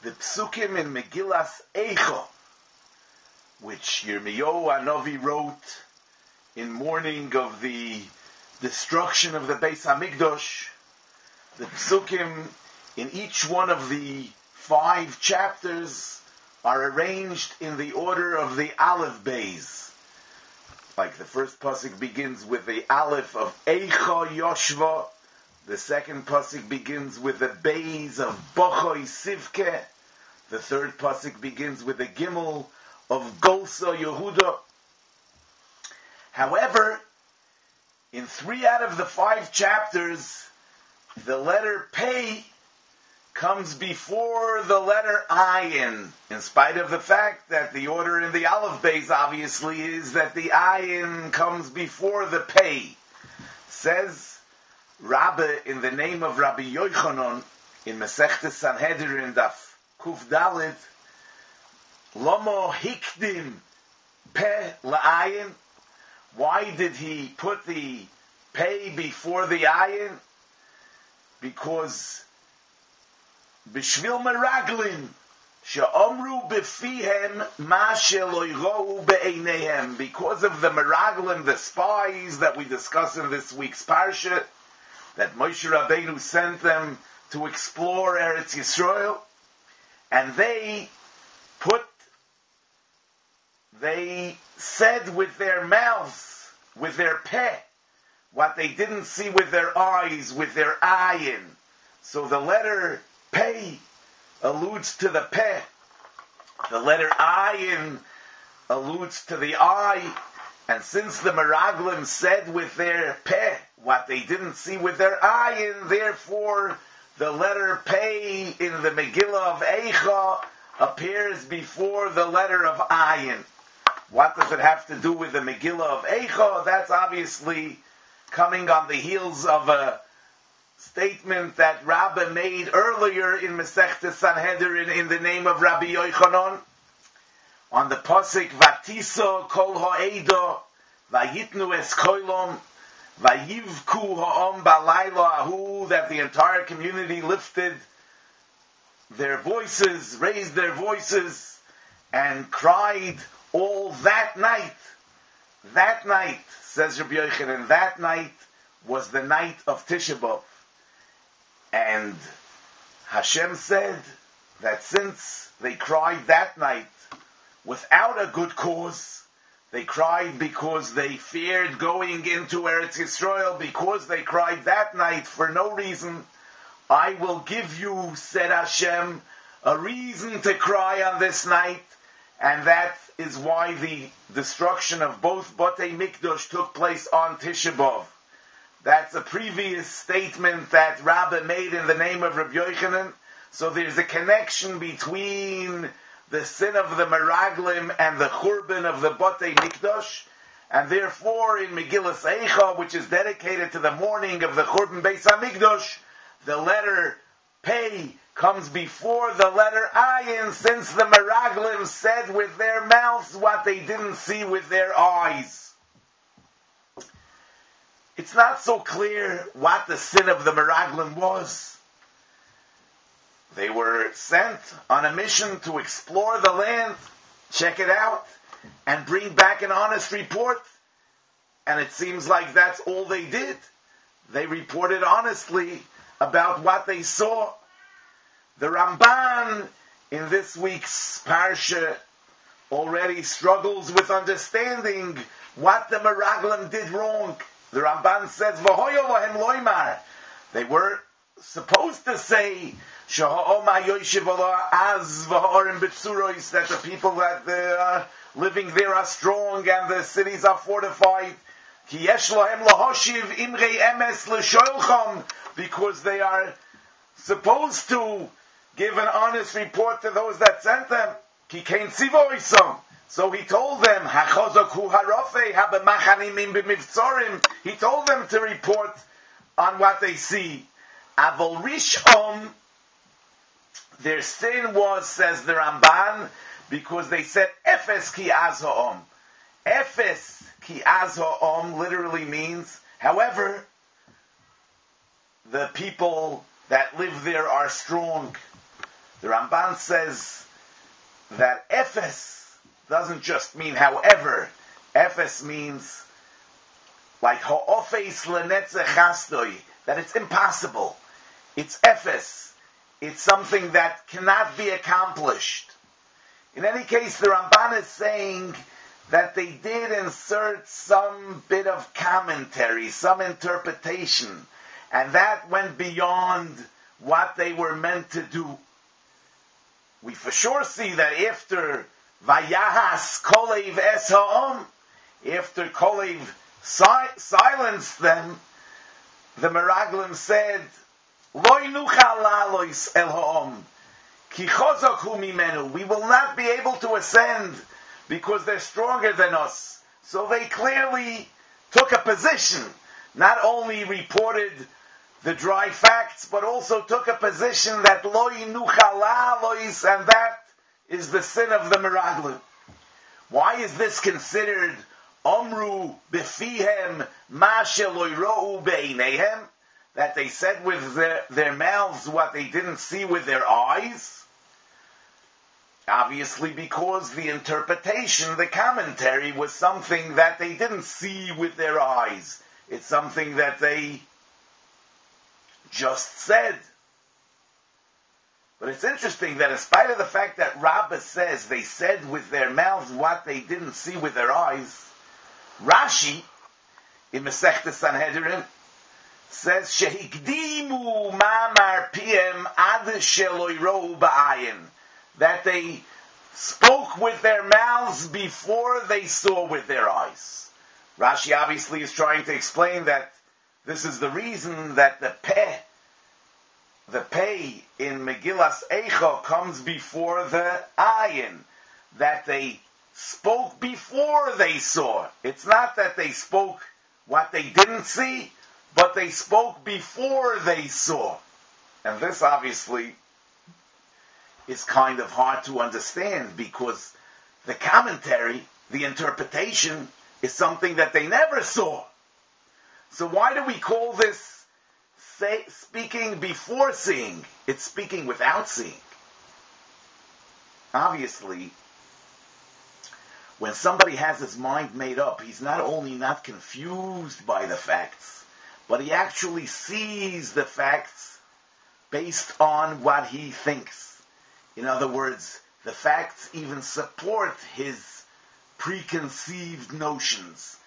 the psukim in Megillas Eicha, which Yirmiyahu Hanavi wrote in mourning of the destruction of the Beis Hamikdash. The psukim in each one of the 5 chapters are arranged in the order of the Aleph Beis. Like the first pasuk begins with the Aleph of Eicha Yoshva, the second pasuk begins with the Beis of Bochoi Sivke, the third pasuk begins with the Gimel of Golsa Yehuda. However, in 3 out of the 5 chapters, the letter Pei comes before the letter Ayin, in spite of the fact that the order in the Aleph Beis obviously is that the Ayin comes before the Pei. Says Rabbi in the name of Rabbi Yochanan in Masechtes Sanhedrin Daf Kuf Dalet, Lomo Hikdim Peh La'ayin. Why did he put the Pei before the Ayin? Because Bishvil Meraglin She'omru Befihem Ma She'lo Yirou Be'eineihem, because of the Meraglim, the spies that we discuss in this week's Parsha, that Moshe Rabbeinu sent them to explore Eretz Yisrael, and they said with their mouths, with their peh, what they didn't see with their eyes, with their ayin. So the letter pei alludes to the peh. The letter ayin alludes to the eye. And since the Meraglim said with their peh what they didn't see with their ayin, therefore the letter pei in the Megillah of Eicha appears before the letter of ayin. What does it have to do with the Megillah of Eicha? That's obviously coming on the heels of a statement that Rabbi made earlier in Masechtes Sanhedrin in the name of Rabbi Yochanan on the pasuk Vatiso kol ha'eda vayitnu es koilom vayivku ha'om balayla ahu, that the entire community lifted their voices, raised their voices, and cried all that night. That night, says Rabbi Yochanan, that night was the night of Tisha B'Av. And Hashem said that since they cried that night without a good cause, they cried because they feared going into Eretz Yisrael, because they cried that night for no reason, I will give you, said Hashem, a reason to cry on this night, and that is why the destruction of both Batei Mikdash took place on Tisha B'Av. That's a previous statement that Rabbi made in the name of Rabbi Yochanan. So there's a connection between the sin of the Meraglim and the Churban of the Batei Mikdash, and therefore in Megillas Eicha, which is dedicated to the mourning of the Churban Beis HaMikdash, the letter Pei comes before the letter Ayin, since the Meraglim said with their mouths what they didn't see with their eyes. It's not so clear what the sin of the Meraglim was. They were sent on a mission to explore the land, check it out, and bring back an honest report. And it seems like that's all they did. They reported honestly about what they saw. The Ramban in this week's Parsha already struggles with understanding what the Meraglim did wrong. The Ramban says, "V'hoyo lahem loymar." They were supposed to say, "Shaha'oma yoshev ala az v'ha'orim b'tzurois," that the people that are living there are strong and the cities are fortified. Ki yesh lahem lahoshiv imrei emes l'shoilcham, because they are supposed to give an honest report to those that sent them. Ki kein tzivoisam. So he told them, "Hachozok hu harofei habemachanim b'mivtzorim." He told them to report on what they see. Avol rishom, their sin was, says the Ramban, because they said efes ki az ha'om. Efes ki az ha'om literally means, however, the people that live there are strong. The Ramban says that Efes doesn't just mean however. Efes means like ha'ofes lenetzech chastoi, that it's impossible. It's Efes. It's something that cannot be accomplished. In any case, the Ramban is saying that they did insert some bit of commentary, some interpretation, and that went beyond what they were meant to do. We for sure see that after Vayahas Kolev Es Ha'om, after Kolev silenced them, the Meraglim said, Loi nuchal la'alois el ha'om, ki chozok hu mimenu. We will not be able to ascend because they're stronger than us. So they clearly took a position, not only reported the dry facts, but also took a position that loi nuchal la'alois, and that is the sin of the Meraglim. Why is this considered Omru befihem ma shelo ro'u be'ineihem? That they said with their mouths what they didn't see with their eyes? Obviously because the interpretation, the commentary, was something that they didn't see with their eyes. It's something that they just said. But it's interesting that in spite of the fact that Rabbi says they said with their mouths what they didn't see with their eyes, Rashi, in Masechta Sanhedrin, says, Shehikdimu mamar piem ad sheloi ro'u ba'ayin, that they spoke with their mouths before they saw with their eyes. Rashi obviously is trying to explain that this is the reason that the pei in Megillas Eicha comes before the ayin, that they spoke before they saw. It's not that they spoke what they didn't see, but they spoke before they saw. And this obviously is kind of hard to understand because the commentary, the interpretation, is something that they never saw. So why do we call this speaking before seeing? It's speaking without seeing. Obviously, when somebody has his mind made up, he's not only not confused by the facts, but he actually sees the facts based on what he thinks. In other words, the facts even support his preconceived notions.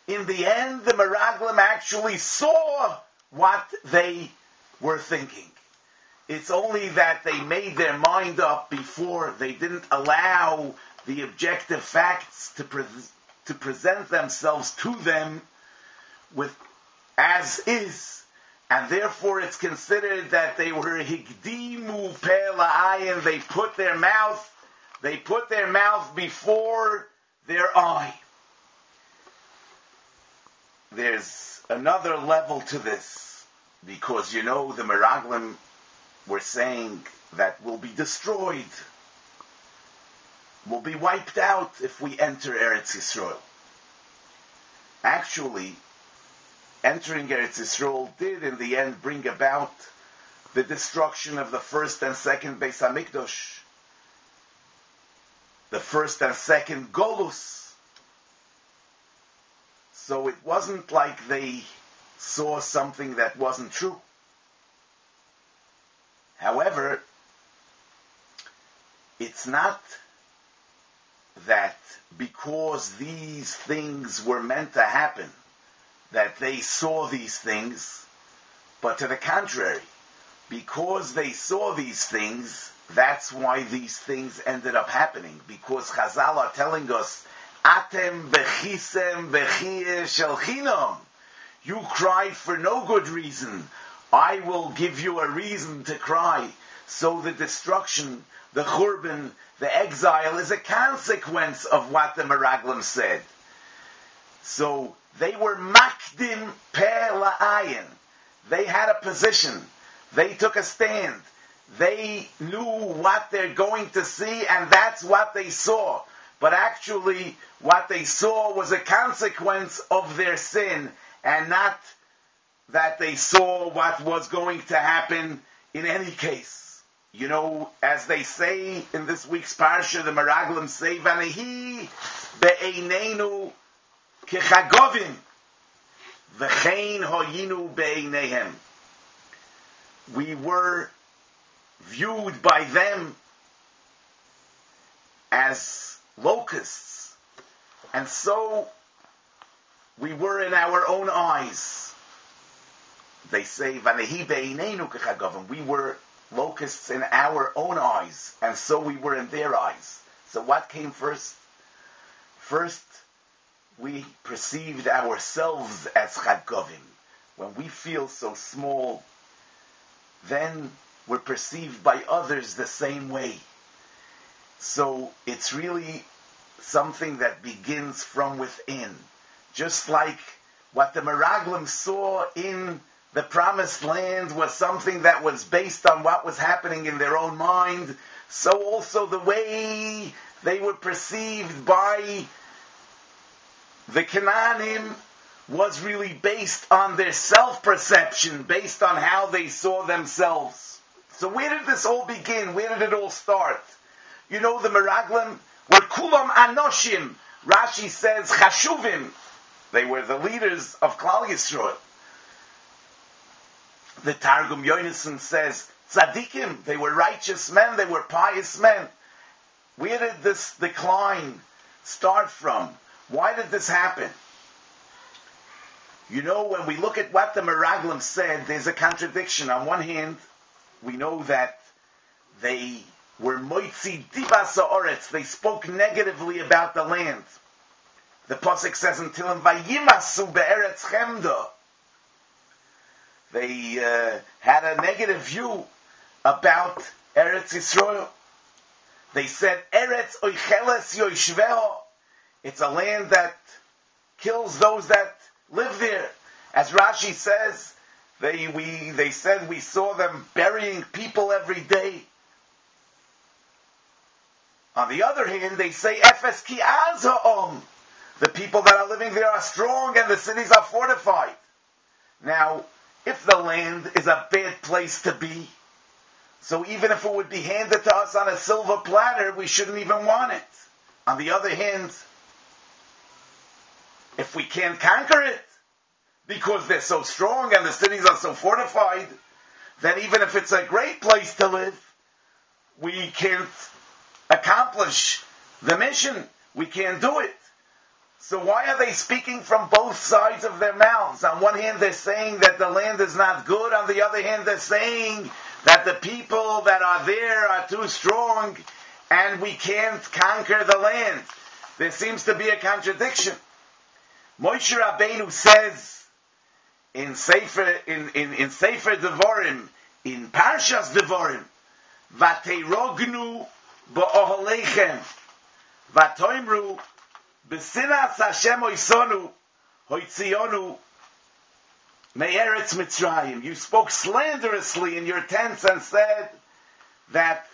In the end, the Meraglim actually saw what they were thinking. It's only that they made their mind up before. They didn't allow the objective facts to present themselves to them with as is, and therefore it's considered that they were higdimu pe la'ayin. They put their mouth before their eye. There's another level to this, because the Meraglim were saying that we'll be destroyed, we'll be wiped out if we enter Eretz Yisrael. Actually, entering Eretz Yisrael did in the end bring about the destruction of the first and second Beis HaMikdash, the first and second Golus. So it wasn't like they saw something that wasn't true. However, it's not that because these things were meant to happen that they saw these things, but to the contrary, because they saw these things, that's why these things ended up happening. Because Chazal are telling us, Atem bechisem bechiyeh shel chinam. You cried for no good reason. I will give you a reason to cry. So the destruction, the churban, the exile is a consequence of what the Meraglim said. So they were makdim pe la'ayin. They had a position. They took a stand. They knew what they're going to see, and that's what they saw. But actually, what they saw was a consequence of their sin, and not that they saw what was going to happen in any case. You know, as they say in this week's Parsha, the Meraglim say, Vanehi be'eineinu kechagovim, v'chein hoyinu be'einehem. We were viewed by them as locusts, and so we were in our own eyes. They say, Vanehi be'eineinu kechagovim. We were locusts in our own eyes, and so we were in their eyes. So what came first? First, we perceived ourselves as chagovim. When we feel so small, then we're perceived by others the same way. So it's really something that begins from within. Just like what the Meraglim saw in the promised land was something that was based on what was happening in their own mind, so also the way they were perceived by the Canaanim was really based on their self-perception, based on how they saw themselves. So where did this all begin? Where did it all start? You know, the Meraglim were kulam anoshim. Rashi says chashuvim. They were the leaders of Klal Yisrael. The Targum Yonason says, tzaddikim, they were righteous men, they were pious men. Where did this decline start from? Why did this happen? You know, when we look at what the Meraglim said, there's a contradiction. On one hand, we know that they were moitzi dibas ha'oretz. They spoke negatively about the land. The Pasuk says in Tilim, vayimasu be'eretz chemda. They had a negative view about Eretz Yisrael. They said, Eretz oicheles yoishveho. It's a land that kills those that live there. As Rashi says, they said we saw them burying people every day. On the other hand, they say, Efes ki az ha'om. The people that are living there are strong and the cities are fortified. Now, if the land is a bad place to be, so even if it would be handed to us on a silver platter, we shouldn't even want it. On the other hand, if we can't conquer it, because they're so strong and the cities are so fortified, then even if it's a great place to live, we can't accomplish the mission. We can't do it. So why are they speaking from both sides of their mouths? On one hand, they're saying that the land is not good. On the other hand, they're saying that the people that are there are too strong and we can't conquer the land. There seems to be a contradiction. Moshe Rabbeinu says in Sefer Devarim, in Parshas Devarim, Vateirognu ba'ohalechem, Vatoimru B'sinas Hashem oisonu, hoitzionu me'eretz Mitzrayim. You spoke slanderously in your tents and said that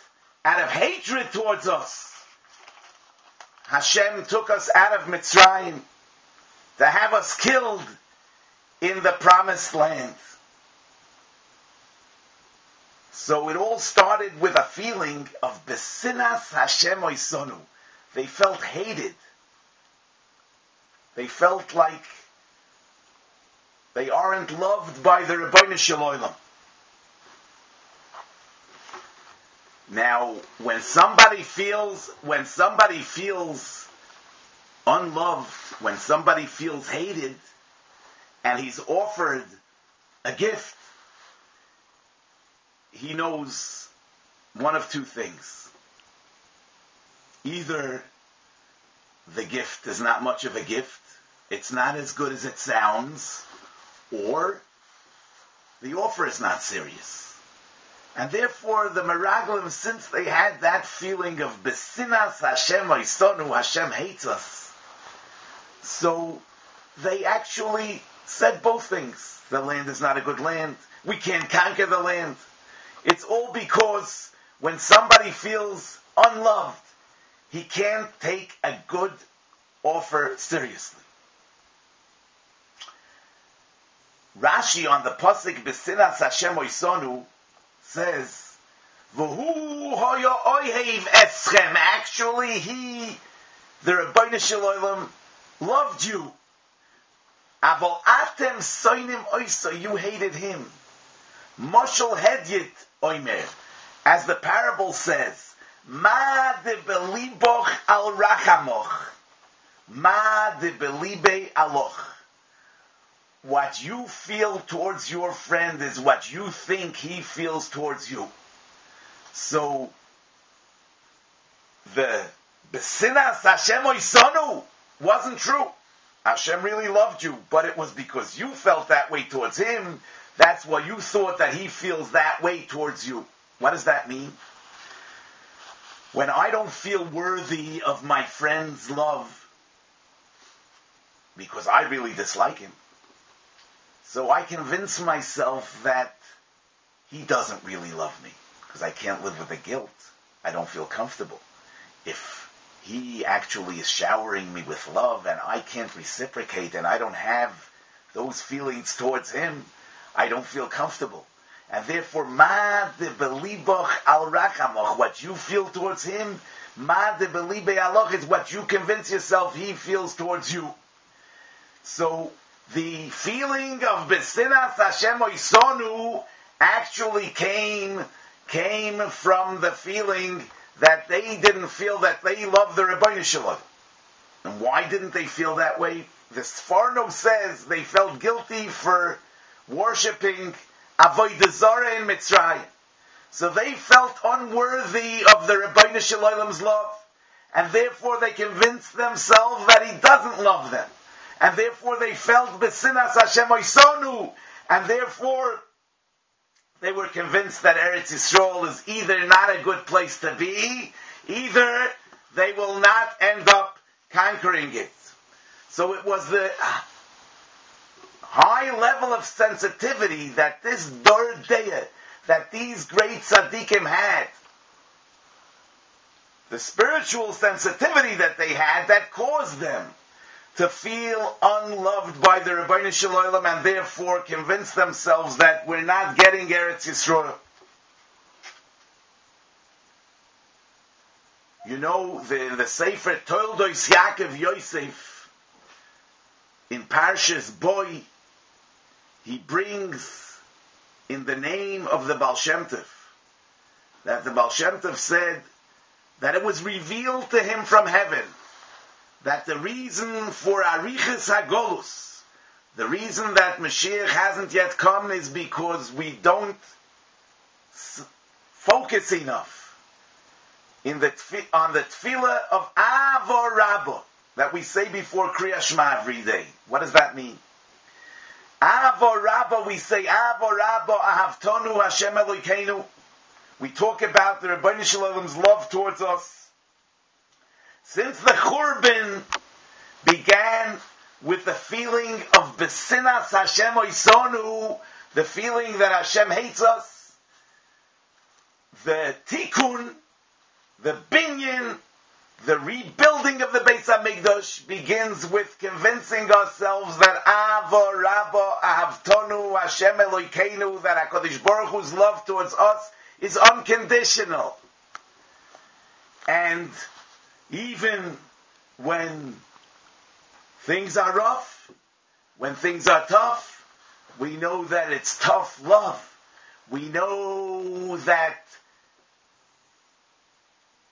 out of hatred towards us, Hashem took us out of Mitzrayim to have us killed in the promised land. So it all started with a feeling of B'sinas Hashem oisonu. They felt hated. They felt like they aren't loved by the Rabbi Shalom. Now, when somebody feels unloved, when somebody feels hated, and he's offered a gift, he knows one of two things. Either the gift is not much of a gift, it's not as good as it sounds, or the offer is not serious. And therefore the Meraglim, since they had that feeling of B'sinas Hashem oisonu, Hashem hates us, so they actually said both things. The land is not a good land. We can't conquer the land. It's all because when somebody feels unloved, he can't take a good offer seriously. Rashi on the Pasuk B'sinas Hashem oisonu says V'hu hoya oihev eschem. Actually, the Rabbi Shalom, loved you. Aval atem soinim oisa, you hated him. Moshel hedyet oimer. As the parable says, Ma de beliboch al rachamoch. Ma de belibe aloch. What you feel towards your friend is what you think he feels towards you. So, the besinas Hashem oisonu wasn't true. Hashem really loved you, but it was because you felt that way towards him. That's why you thought that he feels that way towards you. What does that mean? When I don't feel worthy of my friend's love, because I really dislike him, so I convince myself that he doesn't really love me, because I can't live with the guilt. I don't feel comfortable. If he actually is showering me with love and I can't reciprocate and I don't have those feelings towards him, I don't feel comfortable. And therefore, ma de beliboch al rachamoch, what you feel towards him, ma de belibe aloch is what you convince yourself he feels towards you. So, the feeling of besinas Hashem oisonu actually came from the feeling that they didn't feel that they loved the Rabbi Shalom. And why didn't they feel that way? The Sforno says they felt guilty for worshipping Avodah Zarah in Mitzrayim. So they felt unworthy of the Rabbi Shalom's love. And therefore they convinced themselves that he doesn't love them. And therefore they felt besinas Hashem oisonu. And therefore they were convinced that Eretz Yisrael is either not a good place to be, either they will not end up conquering it. So it was the high level of sensitivity that this Dor Deya, that these great tzaddikim had, the spiritual sensitivity that they had, that caused them to feel unloved by the Rabbeinu Shalom and therefore convince themselves that we're not getting Eretz Yisrael. You know, the Sefer Toldos Yaakov Yosef, in Parshas Boy, he brings in the name of the Baal Shem Tov, that the Baal Shem Tov said that it was revealed to him from heaven that the reason for Arichas HaGolus, the reason that Mashiach hasn't yet come, is because we don't focus enough on the tefillah of Avo Rabbo that we say before Kriya Shema every day. What does that mean? Avo Rabbo, we say Avo Rabbo Ahavtonu Hashem Elokeinu. We talk about the Rabbeinu Shalom's love towards us. Since the Churban began with the feeling of besinas Hashem oisonu, the feeling that Hashem hates us, the tikkun, the binyan, the rebuilding of the Beis HaMikdash begins with convincing ourselves that Avo Rabbo Ahavtonu Hashem Elokeinu, that HaKadosh Baruch Hu's love towards us is unconditional. And even when things are rough, when things are tough, we know that it's tough love. We know that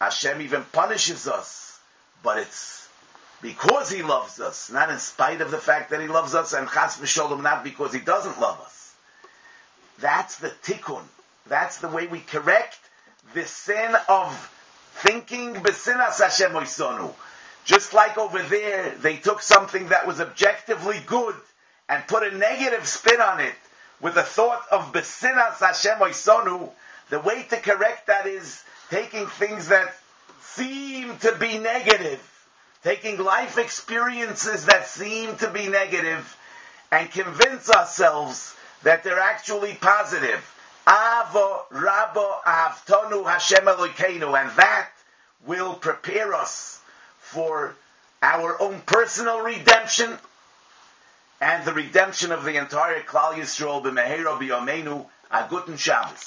Hashem even punishes us, but it's because He loves us, not in spite of the fact that He loves us, and chas v'sholom, not because He doesn't love us. That's the tikkun. That's the way we correct the sin of thinking besinas Hashem oisonu. Just like over there, they took something that was objectively good and put a negative spin on it with the thought of besinas Hashem oisonu. The way to correct that is taking things that seem to be negative, taking life experiences that seem to be negative, and convince ourselves that they're actually positive. Avo Rabbo Ahavtonu Hashem Elokeinu, and that will prepare us for our own personal redemption and the redemption of the entire Klal Yisrael b'mehera b'yameinu. A guten Shabbos.